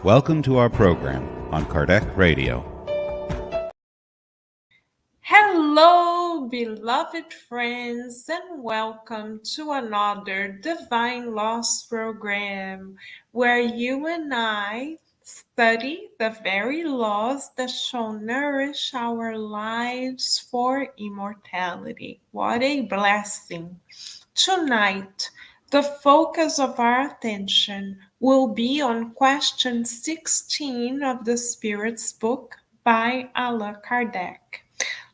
Welcome to our program on Kardec Radio. Hello, beloved friends, and welcome to another Divine Loss program where you and I study the very laws that shall nourish our lives for immortality. What a blessing! Tonight, the focus of our attention will be on question 16 of the Spirit's Book by Allan Kardec.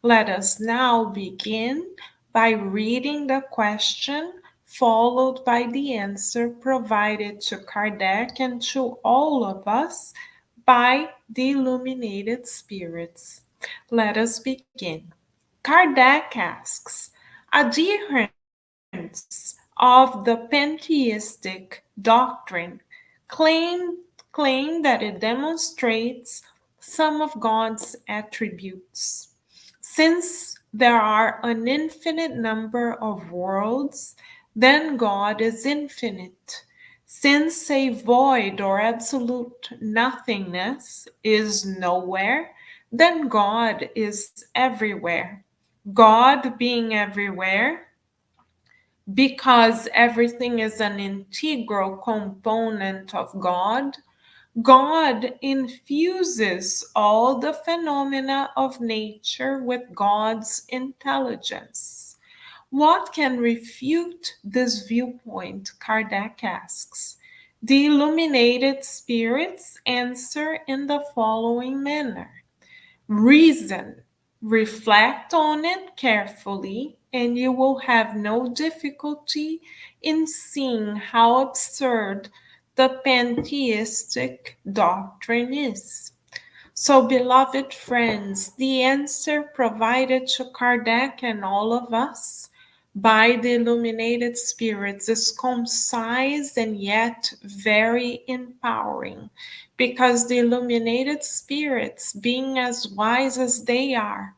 Let us now begin by reading the question, followed by the answer provided to Kardec and to all of us by the illuminated spirits. Let us begin. Kardec asks, adherents of the pantheistic doctrine claim, claim that it demonstrates some of God's attributes. Since there are an infinite number of worlds, then God is infinite. Since a void or absolute nothingness is nowhere, then God is everywhere. God being everywhere, because everything is an integral component of God, God infuses all the phenomena of nature with God's intelligence. What can refute this viewpoint? Kardec asks. The illuminated spirits answer in the following manner. Reason, reflect on it carefully, and you will have no difficulty in seeing how absurd the pantheistic doctrine is. So, beloved friends, the answer provided to Kardec and all of us by the illuminated spirits is concise and yet very empowering, because the illuminated spirits, being as wise as they are,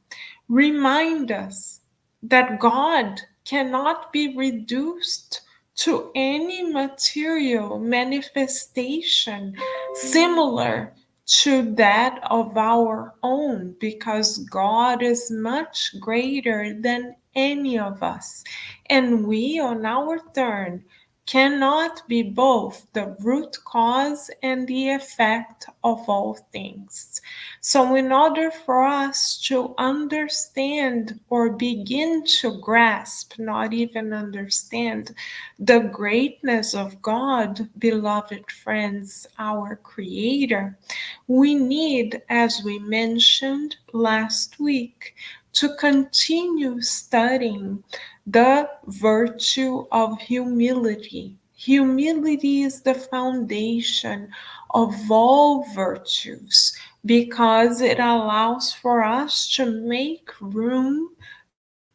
remind us that God cannot be reduced to any material manifestation similar to that of our own, because God is much greater than any of us, and we, on our turn, cannot be both the root cause and the effect of all things. So, in order for us to understand or begin to grasp, not even understand, the greatness of God, beloved friends, our Creator, we need, as we mentioned last week, to continue studying the virtue of humility. Humility is the foundation of all virtues, because it allows for us to make room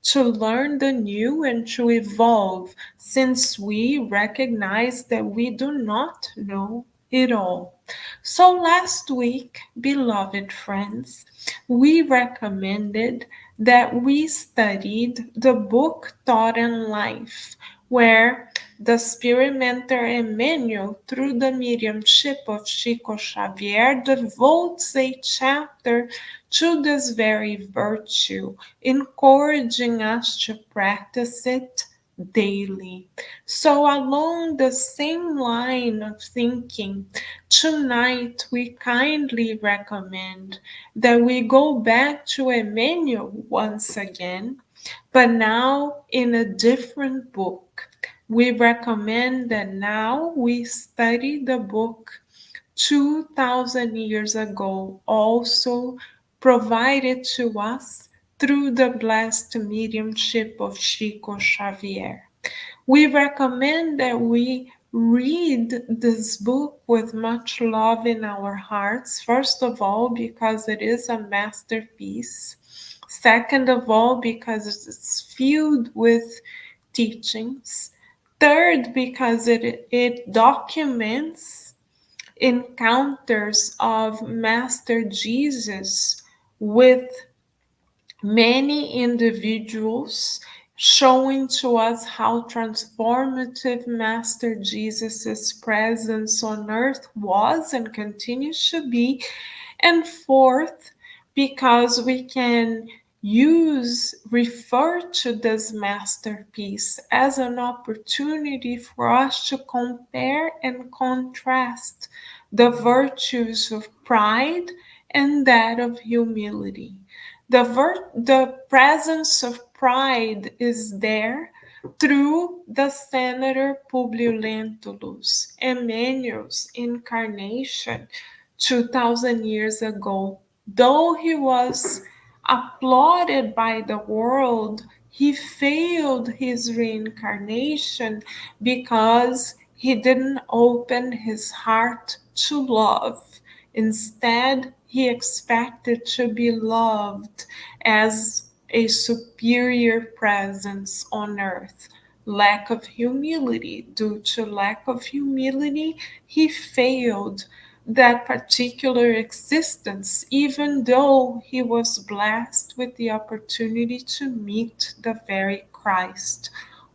to learn the new and to evolve, since we recognize that we do not know it all. So last week, beloved friends, we recommended that we studied the book Thought and Life, where the Spirit Mentor Emmanuel, through the mediumship of Chico Xavier, devotes a chapter to this very virtue, encouraging us to practice it daily. So, along the same line of thinking, tonight we kindly recommend that we go back to Emmanuel once again, but now in a different book. We recommend that now we study the book 2,000 years ago, also provided to us through the blessed mediumship of Chico Xavier. We recommend that we read this book with much love in our hearts, first of all, because it is a masterpiece. Second of all, because it's filled with teachings. Third, because it documents encounters of Master Jesus with many individuals showing to us how transformative Master Jesus' presence on earth was and continues to be. And fourth, because we can refer to this masterpiece as an opportunity for us to compare and contrast the virtues of pride and that of humility. The presence of pride is there through the Senator Publio Lentulus, Emmanuel's incarnation 2000 years ago. Though he was applauded by the world, he failed his reincarnation because he didn't open his heart to love. Instead, he expected to be loved as a superior presence on earth. Lack of humility. Due to lack of humility, he failed that particular existence, even though he was blessed with the opportunity to meet the very Christ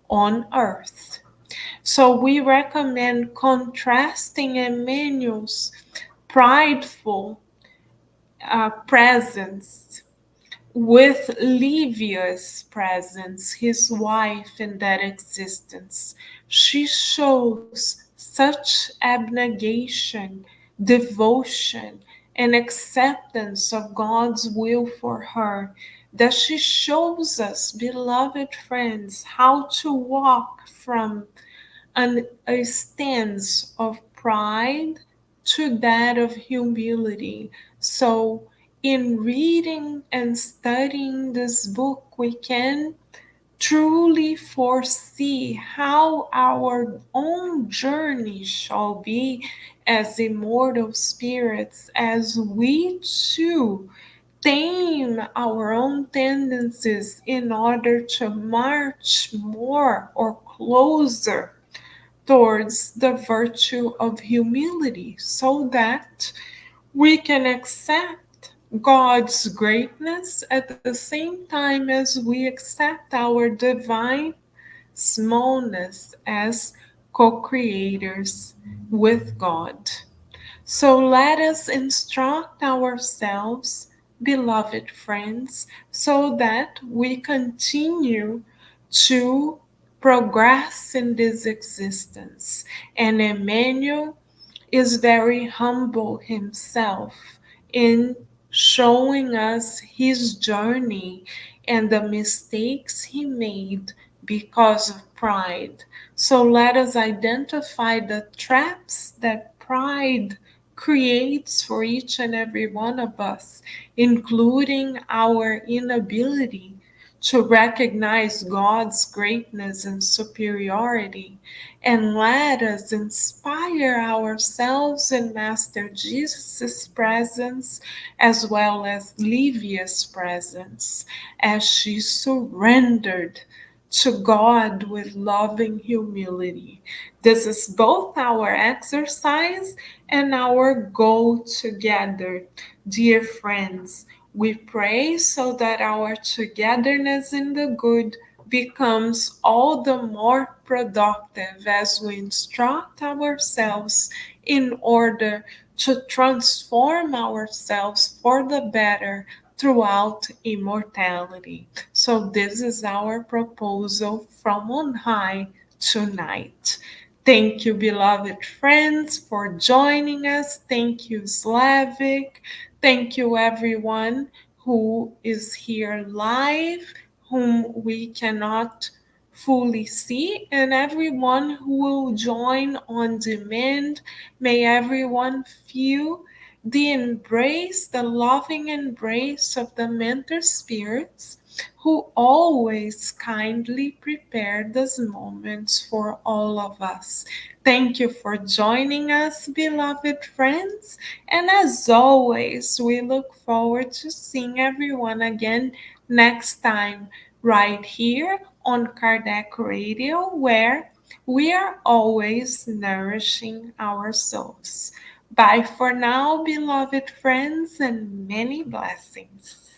on earth. So we recommend contrasting Emmanuel's prideful presence with Livia's presence, his wife in that existence. She shows such abnegation, devotion, and acceptance of God's will for her that she shows us, beloved friends, how to walk from a stance of pride to that of humility. So, in reading and studying this book, we can truly foresee how our own journey shall be as immortal spirits as we too tame our own tendencies in order to march more or closer towards the virtue of humility so that we can accept God's greatness at the same time as we accept our divine smallness as co creators with God. So let us instruct ourselves, beloved friends, so that we continue to progress in this existence. And Emmanuel is very humble himself in showing us his journey and the mistakes he made because of pride. So let us identify the traps that pride creates for each and every one of us, including our inability to recognize God's greatness and superiority, and let us inspire ourselves in Master Jesus' presence as well as Livia's presence as she surrendered to God with loving humility. This is both our exercise and our goal together, dear friends. We pray so that our togetherness in the good becomes all the more productive as we instruct ourselves in order to transform ourselves for the better throughout immortality. So, this is our proposal from on high tonight. Thank you, beloved friends, for joining us. Thank you, Slavic. Thank you, everyone who is here live, whom we cannot fully see, and everyone who will join on demand. May everyone feel the embrace, the loving embrace of the mentor spirits who always kindly prepare these moments for all of us. Thank you for joining us, beloved friends. And as always, we look forward to seeing everyone again next time, right here on Kardec Radio, where we are always nourishing our souls. Bye for now, beloved friends, and many blessings.